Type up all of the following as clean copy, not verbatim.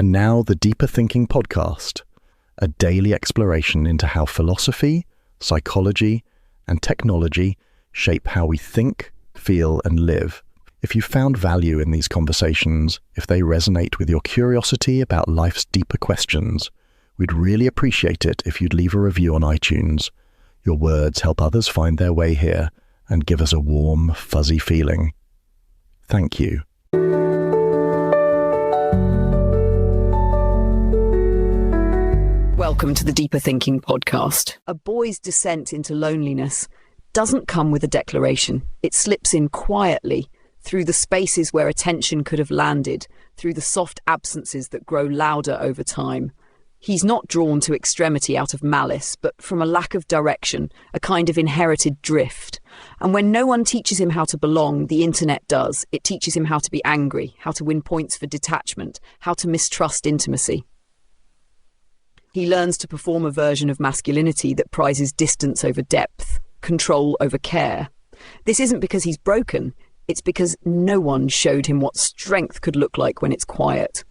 And now the Deeper Thinking podcast, a daily exploration into how philosophy, psychology, and technology shape how we think, feel, and live. If you found value in these conversations, if they resonate with your curiosity about life's deeper questions, we'd really appreciate it if you'd leave a review on iTunes. Your words help others find their way here and give us a warm, fuzzy feeling. Thank you. Welcome to the Deeper Thinking podcast. A boy's descent into loneliness doesn't come with a declaration. It slips in quietly through the spaces where attention could have landed, through the soft absences that grow louder over time. He's not drawn to extremity out of malice, but from a lack of direction, a kind of inherited drift. And when no one teaches him how to belong, the internet does. It teaches him how to be angry, how to win points for detachment, how to mistrust intimacy. He learns to perform a version of masculinity that prizes distance over depth, control over care. This isn't because he's broken. It's because no one showed him what strength could look like when it's quiet,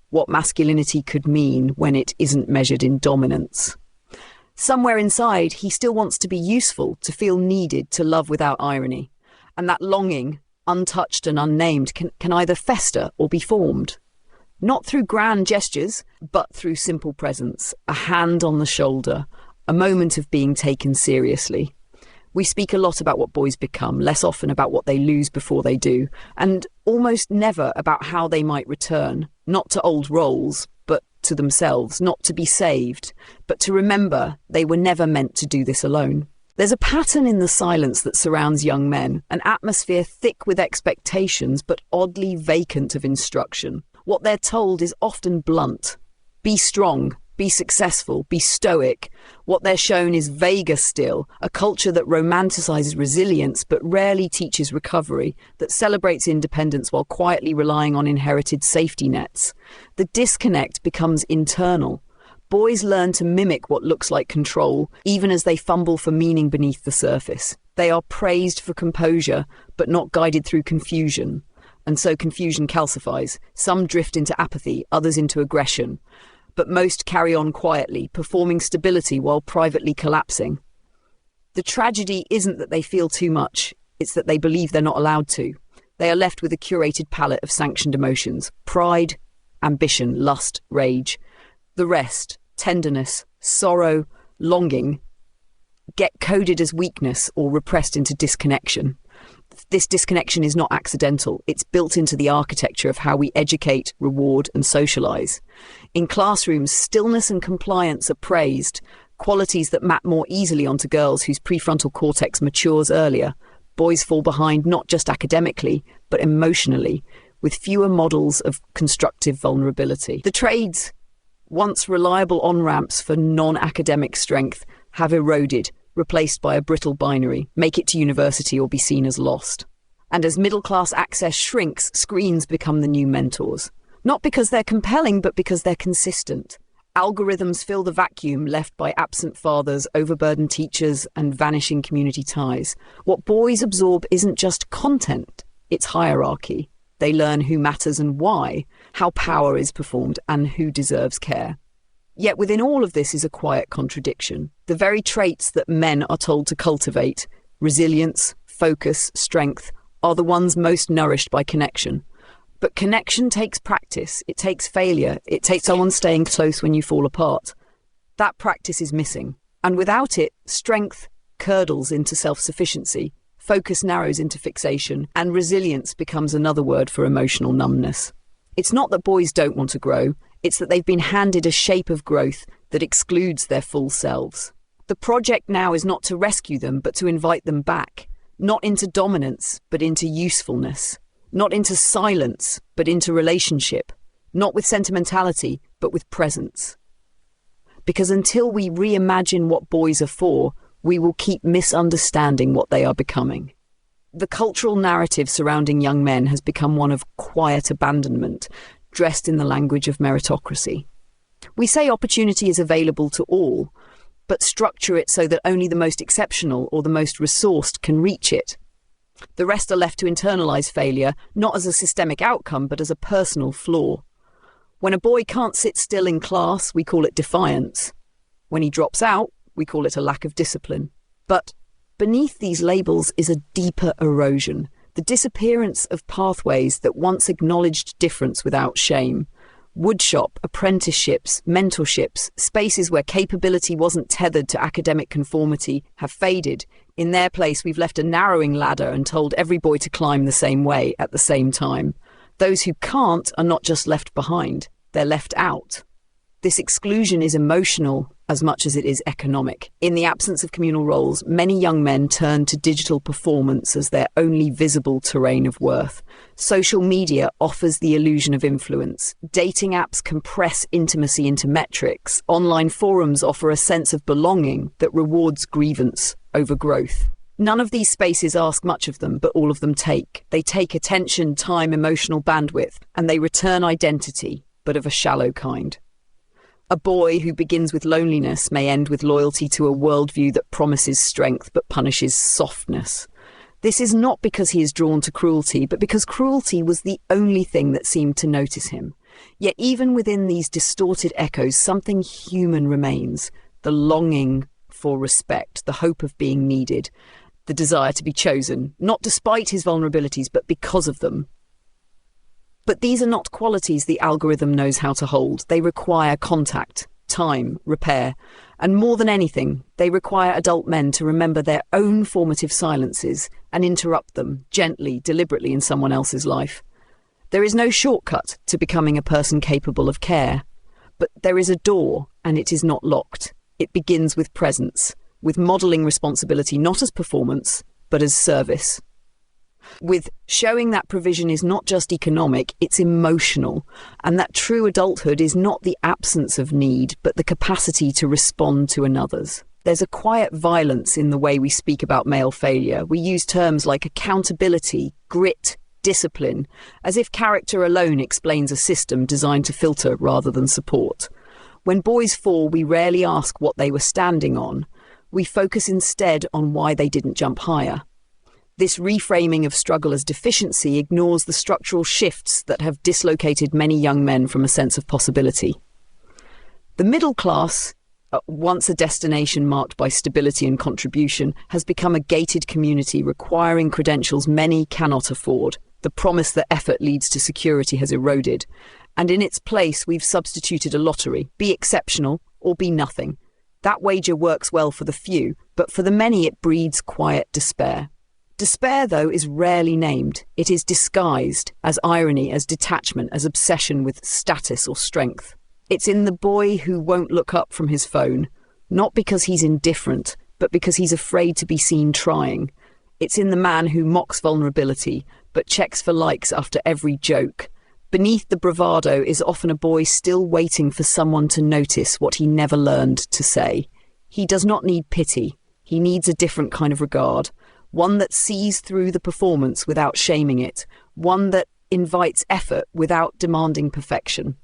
what masculinity could mean when it isn't measured in dominance. Somewhere inside, he still wants to be useful, to feel needed, to love without irony. And that longing, untouched and unnamed, can either fester or be formed. Not through grand gestures, but through simple presence, a hand on the shoulder, a moment of being taken seriously. We speak a lot about what boys become, less often about what they lose before they do, and almost never about how they might return, not to old roles, but to themselves, not to be saved, but to remember they were never meant to do this alone. There's a pattern in the silence that surrounds young men, an atmosphere thick with expectations, but oddly vacant of instruction. What they're told is often blunt. Be strong. Be successful, be stoic. What they're shown is vaguer still, a culture that romanticizes resilience but rarely teaches recovery, that celebrates independence while quietly relying on inherited safety nets. The disconnect becomes internal. Boys learn to mimic what looks like control, even as they fumble for meaning beneath the surface. They are praised for composure, but not guided through confusion. And so confusion calcifies. Some drift into apathy, others into aggression. But most carry on quietly, performing stability while privately collapsing. The tragedy isn't that they feel too much, it's that they believe they're not allowed to. They are left with a curated palette of sanctioned emotions: pride, ambition, lust, rage. The rest, tenderness, sorrow, longing, get coded as weakness or repressed into disconnection. This disconnection is not accidental. It's built into the architecture of how we educate, reward, and socialize. In classrooms, stillness and compliance are praised, qualities that map more easily onto girls whose prefrontal cortex matures earlier. Boys fall behind not just academically, but emotionally, with fewer models of constructive vulnerability. The trades, once reliable on-ramps for non-academic strength, have eroded, replaced by a brittle binary: make it to university or be seen as lost. And as middle-class access shrinks, screens become the new mentors. Not because they're compelling, but because they're consistent. Algorithms fill the vacuum left by absent fathers, overburdened teachers, and vanishing community ties. What boys absorb isn't just content, it's hierarchy. They learn who matters and why, how power is performed, and who deserves care. Yet within all of this is a quiet contradiction. The very traits that men are told to cultivate, resilience, focus, strength, are the ones most nourished by connection. But connection takes practice, it takes failure, it takes someone staying close when you fall apart. That practice is missing. And without it, strength curdles into self-sufficiency, focus narrows into fixation, and resilience becomes another word for emotional numbness. It's not that boys don't want to grow, it's that they've been handed a shape of growth that excludes their full selves. The project now is not to rescue them, but to invite them back, not into dominance, but into usefulness. Not into silence, but into relationship. Not with sentimentality, but with presence. Because until we reimagine what boys are for, we will keep misunderstanding what they are becoming. The cultural narrative surrounding young men has become one of quiet abandonment, dressed in the language of meritocracy. We say opportunity is available to all, but structure it so that only the most exceptional or the most resourced can reach it. The rest are left to internalize failure, not as a systemic outcome, but as a personal flaw. When a boy can't sit still in class, we call it defiance. When he drops out, we call it a lack of discipline. But beneath these labels is a deeper erosion, the disappearance of pathways that once acknowledged difference without shame. Woodshop, apprenticeships, mentorships, spaces where capability wasn't tethered to academic conformity have faded. In their place, we've left a narrowing ladder and told every boy to climb the same way at the same time. Those who can't are not just left behind, they're left out. This exclusion is emotional as much as it is economic. In the absence of communal roles, many young men turn to digital performance as their only visible terrain of worth. Social media offers the illusion of influence. Dating apps compress intimacy into metrics. Online forums offer a sense of belonging that rewards grievance over growth. None of these spaces ask much of them, but all of them take. They take attention, time, emotional bandwidth, and they return identity, but of a shallow kind. A boy who begins with loneliness may end with loyalty to a worldview that promises strength but punishes softness. This is not because he is drawn to cruelty, but because cruelty was the only thing that seemed to notice him. Yet even within these distorted echoes, something human remains: the longing for respect, the hope of being needed, the desire to be chosen, not despite his vulnerabilities, but because of them. But these are not qualities the algorithm knows how to hold. They require contact, time, repair, and more than anything, they require adult men to remember their own formative silences and interrupt them gently, deliberately in someone else's life. There is no shortcut to becoming a person capable of care, but there is a door, and it is not locked. It begins with presence, with modelling responsibility not as performance, but as service. With showing that provision is not just economic, it's emotional, and that true adulthood is not the absence of need, but the capacity to respond to another's. There's a quiet violence in the way we speak about male failure. We use terms like accountability, grit, discipline, as if character alone explains a system designed to filter rather than support. When boys fall, we rarely ask what they were standing on. We focus instead on why they didn't jump higher. This reframing of struggle as deficiency ignores the structural shifts that have dislocated many young men from a sense of possibility. The middle class, once a destination marked by stability and contribution, has become a gated community requiring credentials many cannot afford. The promise that effort leads to security has eroded, and in its place we've substituted a lottery: be exceptional or be nothing. That wager works well for the few, but for the many it breeds quiet despair. Despair, though, is rarely named. It is disguised as irony, as detachment, as obsession with status or strength. It's in the boy who won't look up from his phone, not because he's indifferent, but because he's afraid to be seen trying. It's in the man who mocks vulnerability, but checks for likes after every joke. Beneath the bravado is often a boy still waiting for someone to notice what he never learned to say. He does not need pity. He needs a different kind of regard. One that sees through the performance without shaming it, one that invites effort without demanding perfection.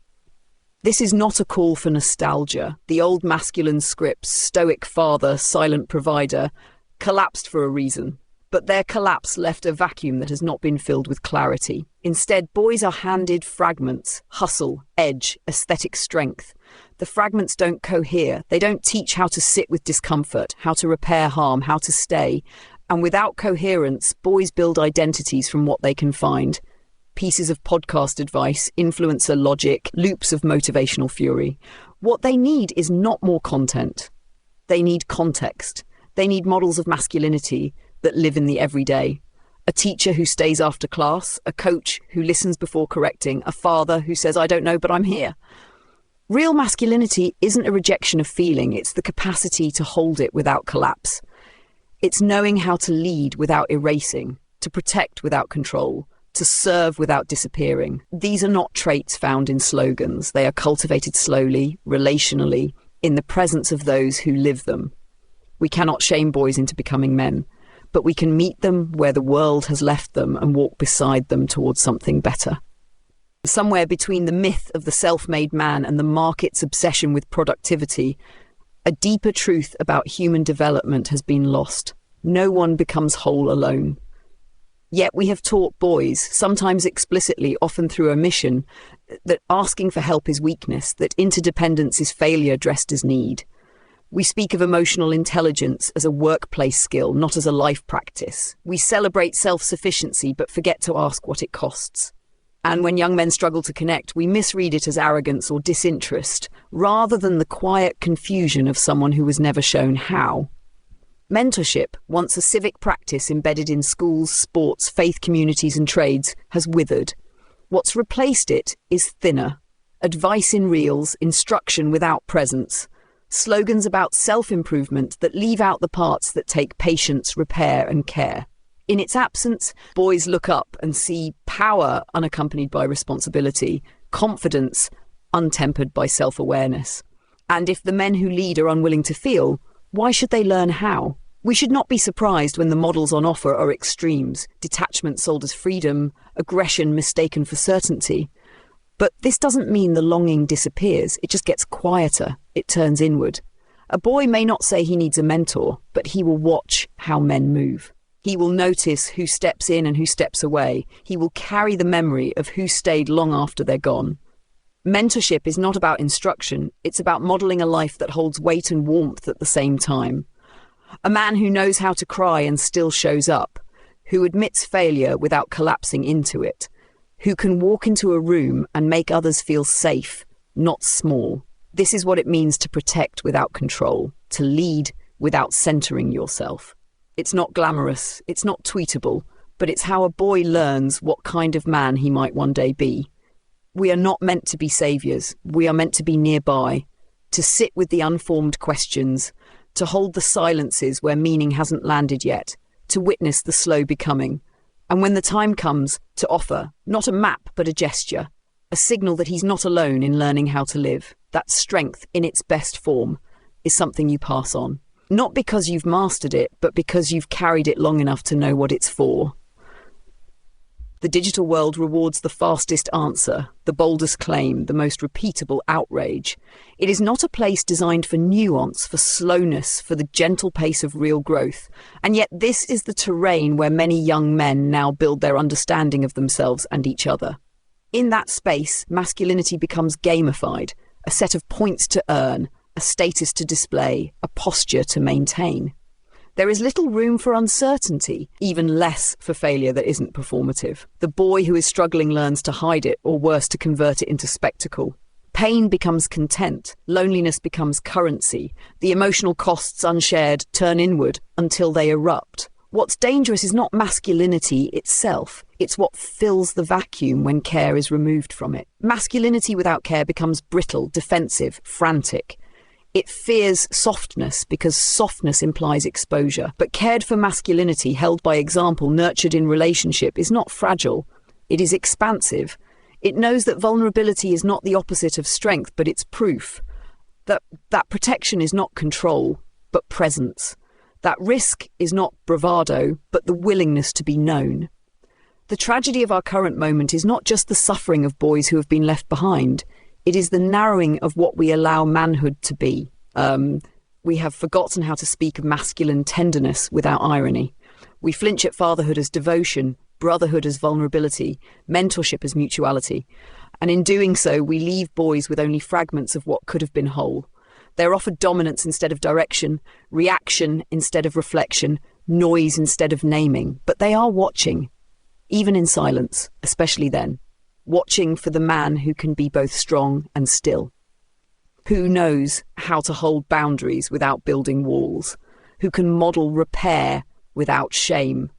This is not a call for nostalgia. The old masculine scripts, stoic father, silent provider, collapsed for a reason, but their collapse left a vacuum that has not been filled with clarity. Instead, boys are handed fragments: hustle, edge, aesthetic strength. The fragments don't cohere. They don't teach how to sit with discomfort, how to repair harm, how to stay. And without coherence, boys build identities from what they can find. Pieces of podcast advice, influencer logic, loops of motivational fury. What they need is not more content. They need context. They need models of masculinity that live in the everyday. A teacher who stays after class, a coach who listens before correcting, a father who says, "I don't know, but I'm here." Real masculinity isn't a rejection of feeling, it's the capacity to hold it without collapse. It's knowing how to lead without erasing, to protect without control, to serve without disappearing. These are not traits found in slogans. They are cultivated slowly, relationally, in the presence of those who live them. We cannot shame boys into becoming men, but we can meet them where the world has left them and walk beside them towards something better. Somewhere between the myth of the self-made man and the market's obsession with productivity, a deeper truth about human development has been lost. No one becomes whole alone. Yet we have taught boys, sometimes explicitly, often through omission, that asking for help is weakness, that interdependence is failure dressed as need. We speak of emotional intelligence as a workplace skill, not as a life practice. We celebrate self-sufficiency, but forget to ask what it costs. And when young men struggle to connect, we misread it as arrogance or disinterest, rather than the quiet confusion of someone who was never shown how. Mentorship, once a civic practice embedded in schools, sports, faith communities and trades, has withered. What's replaced it is thinner. Advice in reels, instruction without presence. Slogans about self-improvement that leave out the parts that take patience, repair and care. In its absence, boys look up and see power unaccompanied by responsibility, confidence untempered by self-awareness. And if the men who lead are unwilling to feel, why should they learn how? We should not be surprised when the models on offer are extremes, detachment sold as freedom, aggression mistaken for certainty. But this doesn't mean the longing disappears, it just gets quieter, it turns inward. A boy may not say he needs a mentor, but he will watch how men move. He will notice who steps in and who steps away. He will carry the memory of who stayed long after they're gone. Mentorship is not about instruction, it's about modelling a life that holds weight and warmth at the same time. A man who knows how to cry and still shows up, who admits failure without collapsing into it, who can walk into a room and make others feel safe, not small. This is what it means to protect without control, to lead without centering yourself. It's not glamorous, it's not tweetable, but it's how a boy learns what kind of man he might one day be. We are not meant to be saviours, we are meant to be nearby, to sit with the unformed questions, to hold the silences where meaning hasn't landed yet, to witness the slow becoming. And when the time comes, to offer, not a map but a gesture, a signal that he's not alone in learning how to live. That strength in its best form is something you pass on. Not because you've mastered it, but because you've carried it long enough to know what it's for. The digital world rewards the fastest answer, the boldest claim, the most repeatable outrage. It is not a place designed for nuance, for slowness, for the gentle pace of real growth. And yet this is the terrain where many young men now build their understanding of themselves and each other. In that space, masculinity becomes gamified, a set of points to earn, a status to display, a posture to maintain. There is little room for uncertainty, even less for failure that isn't performative. The boy who is struggling learns to hide it, or worse, to convert it into spectacle. Pain becomes content, loneliness becomes currency. The emotional costs unshared turn inward until they erupt. What's dangerous is not masculinity itself, it's what fills the vacuum when care is removed from it. Masculinity without care becomes brittle, defensive, frantic. It fears softness because softness implies exposure. But cared for masculinity, held by example, nurtured in relationship, is not fragile. It is expansive. It knows that vulnerability is not the opposite of strength, but it's proof. That protection is not control, but presence. That risk is not bravado, but the willingness to be known. The tragedy of our current moment is not just the suffering of boys who have been left behind. It is the narrowing of what we allow manhood to be. We have forgotten how to speak of masculine tenderness without irony. We flinch at fatherhood as devotion, brotherhood as vulnerability, mentorship as mutuality. And in doing so, we leave boys with only fragments of what could have been whole. They're offered dominance instead of direction, reaction instead of reflection, noise instead of naming. But they are watching, even in silence, especially then. Watching for the man who can be both strong and still, who knows how to hold boundaries without building walls, who can model repair without shame.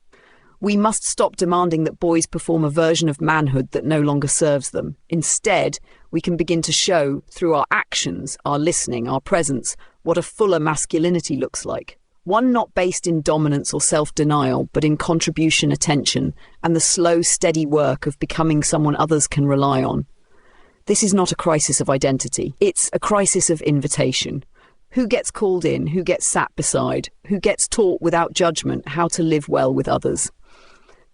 We must stop demanding that boys perform a version of manhood that no longer serves them. Instead, we can begin to show through our actions, our listening, our presence, what a fuller masculinity looks like. One not based in dominance or self-denial, but in contribution, attention, and the slow, steady work of becoming someone others can rely on. This is not a crisis of identity. It's a crisis of invitation. Who gets called in? Who gets sat beside? Who gets taught without judgment how to live well with others?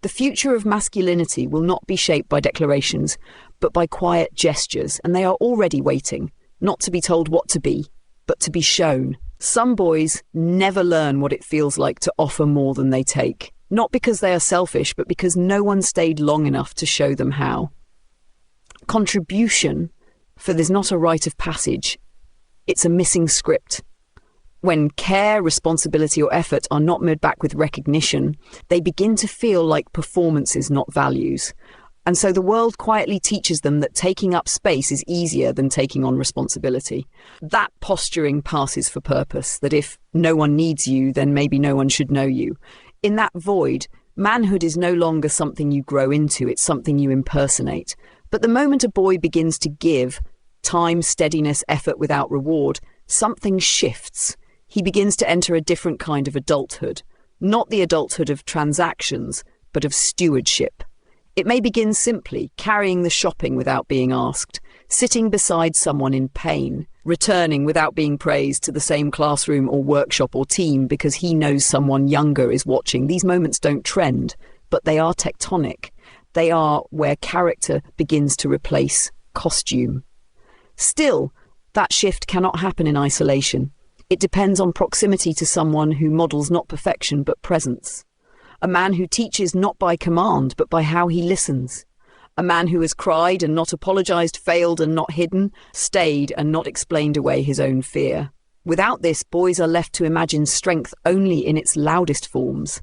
The future of masculinity will not be shaped by declarations, but by quiet gestures, and they are already waiting, not to be told what to be, but to be shown. Some boys never learn what it feels like to offer more than they take, not because they are selfish, but because no one stayed long enough to show them how. Contribution, for there's not a rite of passage, it's a missing script. When care, responsibility or effort are not met back with recognition, they begin to feel like performances, not values. And so the world quietly teaches them that taking up space is easier than taking on responsibility. That posturing passes for purpose, that if no one needs you, then maybe no one should know you. In that void, manhood is no longer something you grow into, it's something you impersonate. But the moment a boy begins to give, time, steadiness, effort without reward, something shifts. He begins to enter a different kind of adulthood. Not the adulthood of transactions, but of stewardship. It may begin simply, carrying the shopping without being asked, sitting beside someone in pain, returning without being praised to the same classroom or workshop or team because he knows someone younger is watching. These moments don't trend, but they are tectonic. They are where character begins to replace costume. Still, that shift cannot happen in isolation. It depends on proximity to someone who models not perfection but presence. A man who teaches not by command, but by how he listens. A man who has cried and not apologized, failed and not hidden, stayed and not explained away his own fear. Without this, boys are left to imagine strength only in its loudest forms.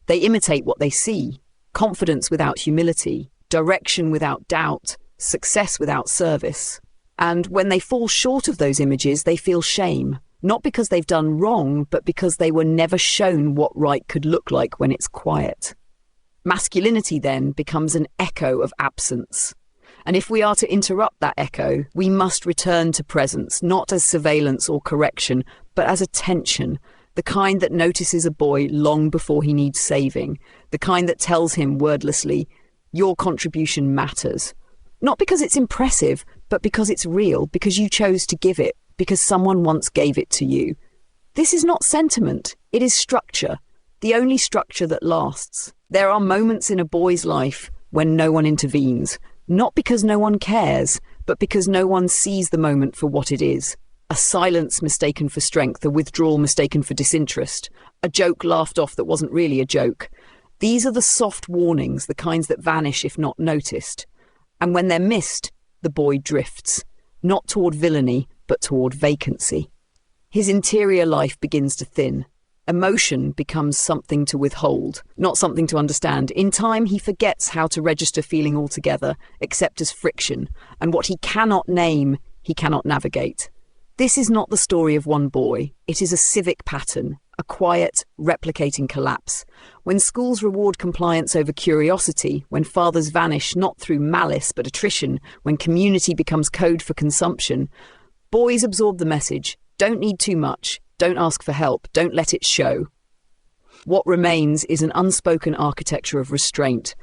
They imitate what they see. Confidence without humility, direction without doubt, success without service. And when they fall short of those images, they feel shame. Not because they've done wrong, but because they were never shown what right could look like when it's quiet. Masculinity then becomes an echo of absence. And if we are to interrupt that echo, we must return to presence, not as surveillance or correction, but as attention, the kind that notices a boy long before he needs saving, the kind that tells him wordlessly, your contribution matters. Not because it's impressive, but because it's real, because you chose to give it, because someone once gave it to you. This is not sentiment, it is structure, the only structure that lasts. There are moments in a boy's life when no one intervenes, not because no one cares, but because no one sees the moment for what it is. A silence mistaken for strength, a withdrawal mistaken for disinterest, a joke laughed off that wasn't really a joke. These are the soft warnings, the kinds that vanish if not noticed. And when they're missed, the boy drifts, not toward villainy, but toward vacancy. His interior life begins to thin. Emotion becomes something to withhold, not something to understand. In time, he forgets how to register feeling altogether, except as friction, and what he cannot name, he cannot navigate. This is not the story of one boy. It is a civic pattern, a quiet, replicating collapse. When schools reward compliance over curiosity, when fathers vanish not through malice but attrition, when community becomes code for consumption, boys absorb the message, don't need too much, don't ask for help, don't let it show. What remains is an unspoken architecture of restraint,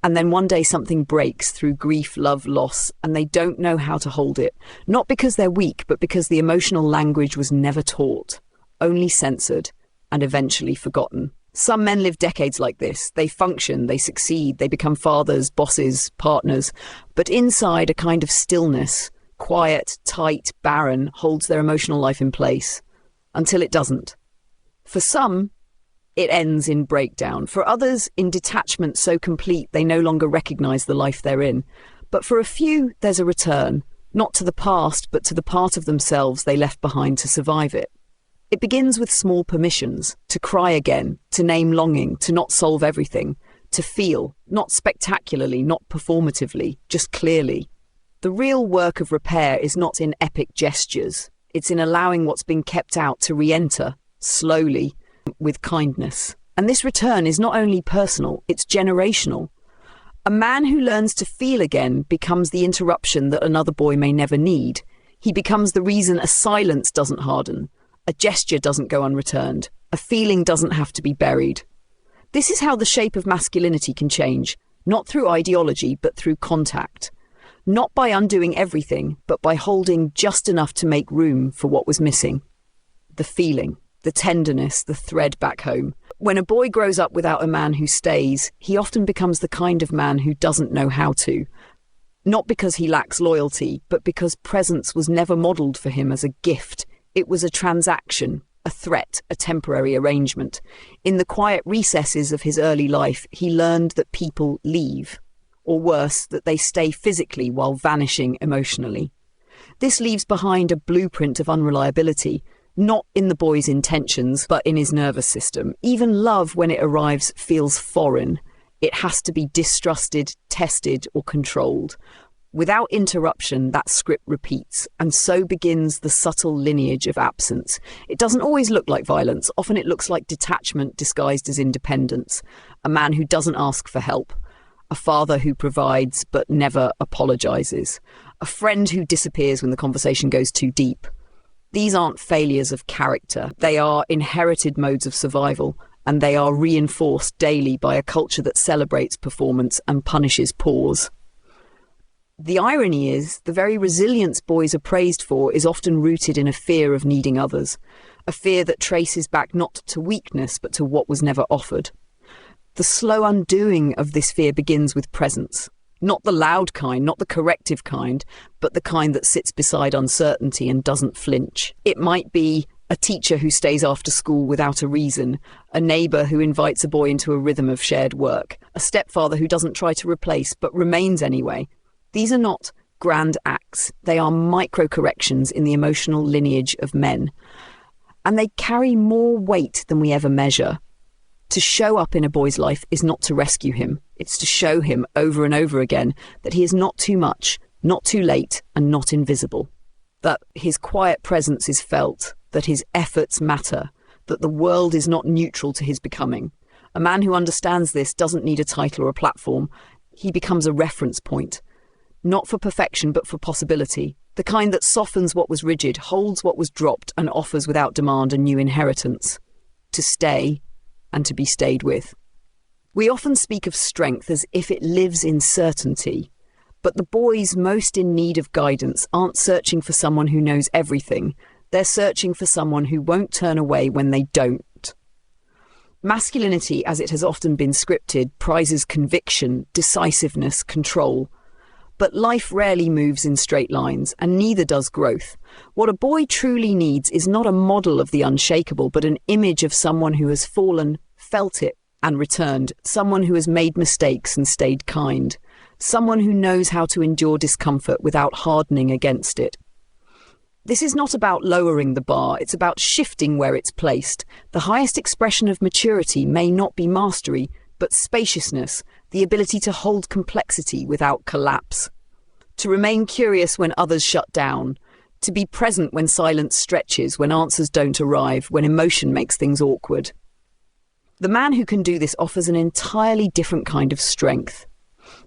and then one day something breaks through grief, love, loss, and they don't know how to hold it, not because they're weak, but because the emotional language was never taught, only censored, and eventually forgotten. Some men live decades like this. They function, they succeed, they become fathers, bosses, partners, but inside a kind of stillness, quiet, tight, barren, holds their emotional life in place, until it doesn't. For some, it ends in breakdown. For others, in detachment so complete they no longer recognize the life they're in. But for a few, there's a return, not to the past, but to the part of themselves they left behind to survive it. It begins with small permissions, to cry again, to name longing, to not solve everything, to feel, not spectacularly, not performatively, just clearly. The real work of repair is not in epic gestures. It's in allowing what's been kept out to re-enter, slowly, with kindness. And this return is not only personal, it's generational. A man who learns to feel again becomes the interruption that another boy may never need. He becomes the reason a silence doesn't harden, a gesture doesn't go unreturned, a feeling doesn't have to be buried. This is how the shape of masculinity can change, not through ideology, but through contact. Not by undoing everything, but by holding just enough to make room for what was missing. The feeling, the tenderness, the thread back home. When a boy grows up without a man who stays, he often becomes the kind of man who doesn't know how to. Not because he lacks loyalty, but because presence was never modelled for him as a gift. It was a transaction, a threat, a temporary arrangement. In the quiet recesses of his early life, he learned that people leave. or worse, that they stay physically while vanishing emotionally. This leaves behind a blueprint of unreliability, not in the boy's intentions, but in his nervous system. Even love, when it arrives, feels foreign. It has to be distrusted, tested, or controlled. Without interruption, that script repeats, and so begins the subtle lineage of absence. It doesn't always look like violence. Often it looks like detachment disguised as independence. A man who doesn't ask for help. A father who provides but never apologizes. A friend who disappears when the conversation goes too deep. These aren't failures of character. They are inherited modes of survival, and they are reinforced daily by a culture that celebrates performance and punishes pause. The irony is, the very resilience boys are praised for is often rooted in a fear of needing others, a fear that traces back not to weakness but to what was never offered. The slow undoing of this fear begins with presence. Not the loud kind, not the corrective kind, but the kind that sits beside uncertainty and doesn't flinch. It might be a teacher who stays after school without a reason, a neighbour who invites a boy into a rhythm of shared work, a stepfather who doesn't try to replace but remains anyway. These are not grand acts. They are micro-corrections in the emotional lineage of men. And they carry more weight than we ever measure. To show up in a boy's life is not to rescue him. It's to show him over and over again that he is not too much, not too late, and not invisible. That his quiet presence is felt, that his efforts matter, that the world is not neutral to his becoming. A man who understands this doesn't need a title or a platform. He becomes a reference point. Not for perfection, but for possibility. The kind that softens what was rigid, holds what was dropped, and offers without demand a new inheritance. To stay, and to be stayed with. We often speak of strength as if it lives in certainty, but the boys most in need of guidance aren't searching for someone who knows everything. They're searching for someone who won't turn away when they don't. Masculinity, as it has often been scripted, prizes conviction, decisiveness, control. But life rarely moves in straight lines, and neither does growth. What a boy truly needs is not a model of the unshakable, but an image of someone who has fallen, felt it, and returned. Someone who has made mistakes and stayed kind. Someone who knows how to endure discomfort without hardening against it. This is not about lowering the bar, it's about shifting where it's placed. The highest expression of maturity may not be mastery, but spaciousness, the ability to hold complexity without collapse. To remain curious when others shut down. To be present when silence stretches, when answers don't arrive, when emotion makes things awkward. The man who can do this offers an entirely different kind of strength.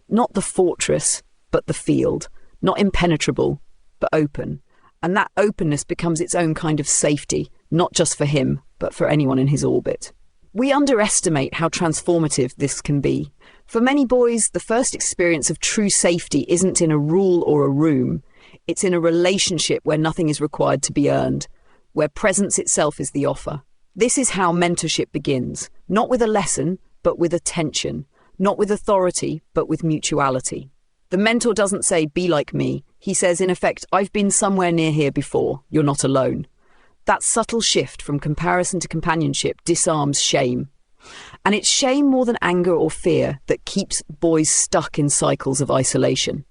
Not the fortress, but the field. Not impenetrable, but open. And that openness becomes its own kind of safety, not just for him, but for anyone in his orbit. We underestimate how transformative this can be. For many boys, the first experience of true safety isn't in a rule or a room. It's in a relationship where nothing is required to be earned, where presence itself is the offer. This is how mentorship begins, not with a lesson, but with attention, not with authority, but with mutuality. The mentor doesn't say, "Be like me." He says, in effect, "I've been somewhere near here before. You're not alone." That subtle shift from comparison to companionship disarms shame. And it's shame more than anger or fear that keeps boys stuck in cycles of isolation.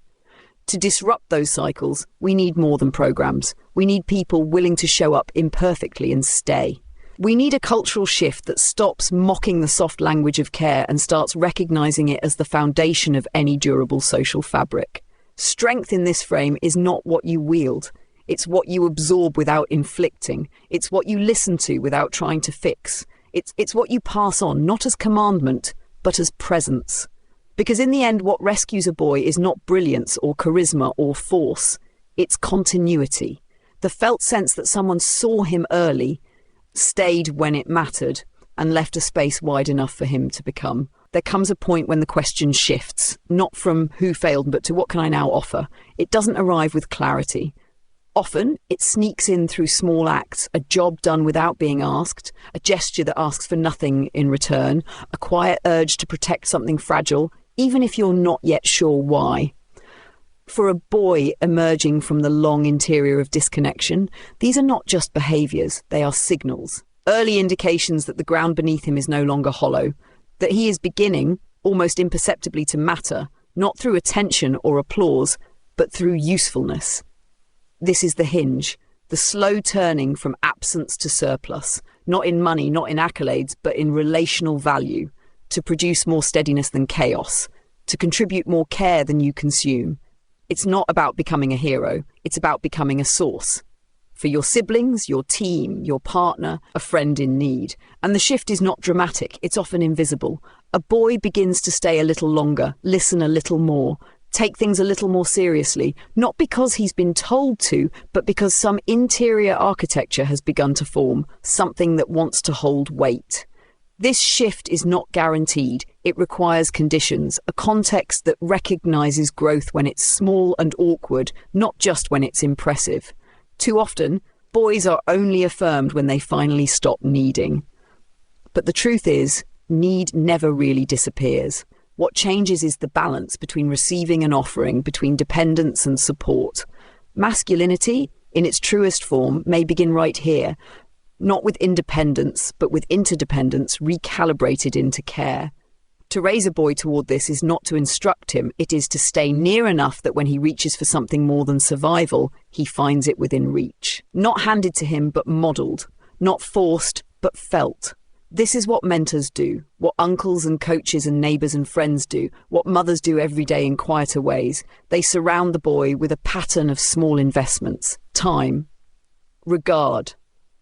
To disrupt those cycles, we need more than programs. We need people willing to show up imperfectly and stay. We need a cultural shift that stops mocking the soft language of care and starts recognizing it as the foundation of any durable social fabric. Strength in this frame is not what you wield. It's what you absorb without inflicting. It's what you listen to without trying to fix. It's what you pass on, not as commandment, but as presence. Because in the end, what rescues a boy is not brilliance or charisma or force. It's continuity. The felt sense that someone saw him early, stayed when it mattered, and left a space wide enough for him to become. There comes a point when the question shifts, not from who failed, but to what can I now offer? It doesn't arrive with clarity. Often, it sneaks in through small acts, a job done without being asked, a gesture that asks for nothing in return, a quiet urge to protect something fragile, even if you're not yet sure why. For a boy emerging from the long interior of disconnection, these are not just behaviours, they are signals. Early indications that the ground beneath him is no longer hollow, that he is beginning, almost imperceptibly, to matter, not through attention or applause, but through usefulness. This is the hinge, the slow turning from absence to surplus, not in money, not in accolades, but in relational value, to produce more steadiness than chaos, to contribute more care than you consume. It's not about becoming a hero, it's about becoming a source. For your siblings, your team, your partner, a friend in need. And the shift is not dramatic, it's often invisible. A boy begins to stay a little longer, listen a little more, take things a little more seriously, not because he's been told to, but because some interior architecture has begun to form, something that wants to hold weight. This shift is not guaranteed. It requires conditions, a context that recognizes growth when it's small and awkward, not just when it's impressive. Too often, boys are only affirmed when they finally stop needing. But the truth is, need never really disappears. What changes is the balance between receiving and offering, between dependence and support. Masculinity, in its truest form, may begin right here, not with independence, but with interdependence recalibrated into care. To raise a boy toward this is not to instruct him, it is to stay near enough that when he reaches for something more than survival, he finds it within reach. Not handed to him, but modelled. Not forced, but felt. This is what mentors do, what uncles and coaches and neighbours and friends do, what mothers do every day in quieter ways. They surround the boy with a pattern of small investments, time, regard,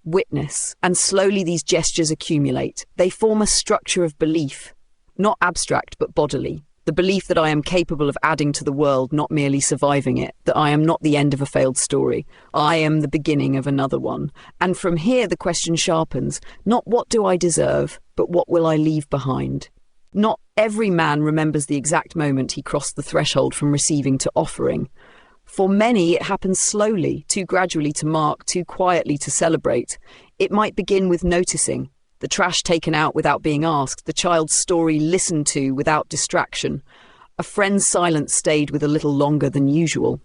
witness, and slowly these gestures accumulate. They form a structure of belief. Not abstract, but bodily. The belief that I am capable of adding to the world, not merely surviving it, that I am not the end of a failed story. I am the beginning of another one. And from here, the question sharpens. Not what do I deserve, but what will I leave behind? Not every man remembers the exact moment he crossed the threshold from receiving to offering. For many, it happens slowly, too gradually to mark, too quietly to celebrate. It might begin with noticing. The trash taken out without being asked, the child's story listened to without distraction. A friend's silence stayed with a little longer than usual.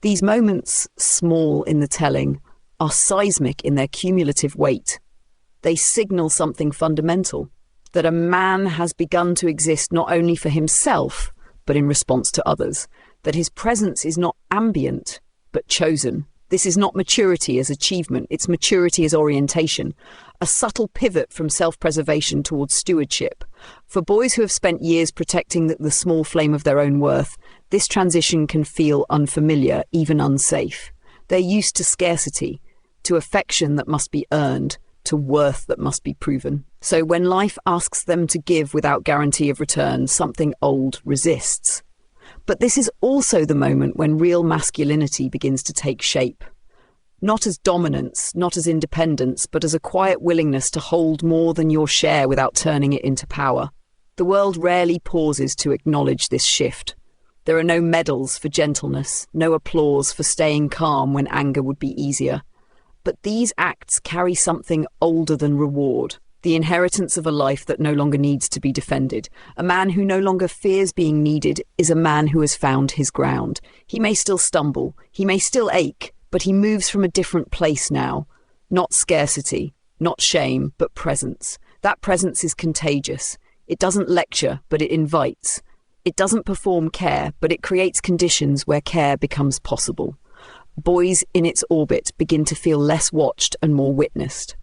These moments, small in the telling, are seismic in their cumulative weight. They signal something fundamental, that a man has begun to exist not only for himself, but in response to others, that his presence is not ambient, but chosen. This is not maturity as achievement, it's maturity as orientation, a subtle pivot from self-preservation towards stewardship. For boys who have spent years protecting the small flame of their own worth, this transition can feel unfamiliar, even unsafe. They're used to scarcity, to affection that must be earned, to worth that must be proven. So when life asks them to give without guarantee of return, something old resists. But this is also the moment when real masculinity begins to take shape. Not as dominance, not as independence, but as a quiet willingness to hold more than your share without turning it into power. The world rarely pauses to acknowledge this shift. There are no medals for gentleness, no applause for staying calm when anger would be easier. But these acts carry something older than reward. The inheritance of a life that no longer needs to be defended. A man who no longer fears being needed is a man who has found his ground. He may still stumble, he may still ache, but he moves from a different place now. Not scarcity, not shame, but presence. That presence is contagious. It doesn't lecture, but it invites. It doesn't perform care, but it creates conditions where care becomes possible. Boys in its orbit begin to feel less watched and more witnessed.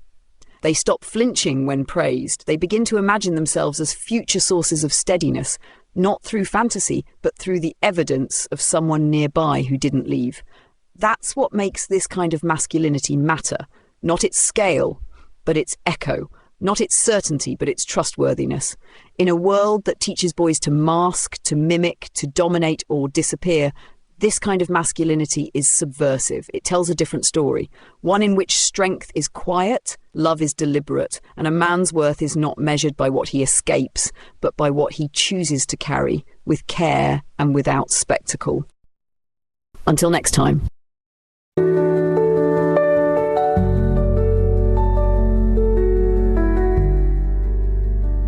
They stop flinching when praised. They begin to imagine themselves as future sources of steadiness, not through fantasy, but through the evidence of someone nearby who didn't leave. That's what makes this kind of masculinity matter. Not its scale, but its echo. Not its certainty, but its trustworthiness. In a world that teaches boys to mask, to mimic, to dominate or disappear, this kind of masculinity is subversive. It tells a different story, one in which strength is quiet, love is deliberate, and a man's worth is not measured by what he escapes, but by what he chooses to carry, with care and without spectacle. Until next time.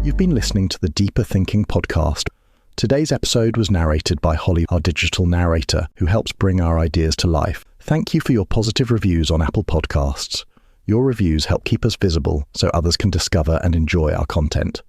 You've been listening to the Deeper Thinking podcast. Today's episode was narrated by Holly, our digital narrator, who helps bring our ideas to life. Thank you for your positive reviews on Apple Podcasts. Your reviews help keep us visible so others can discover and enjoy our content.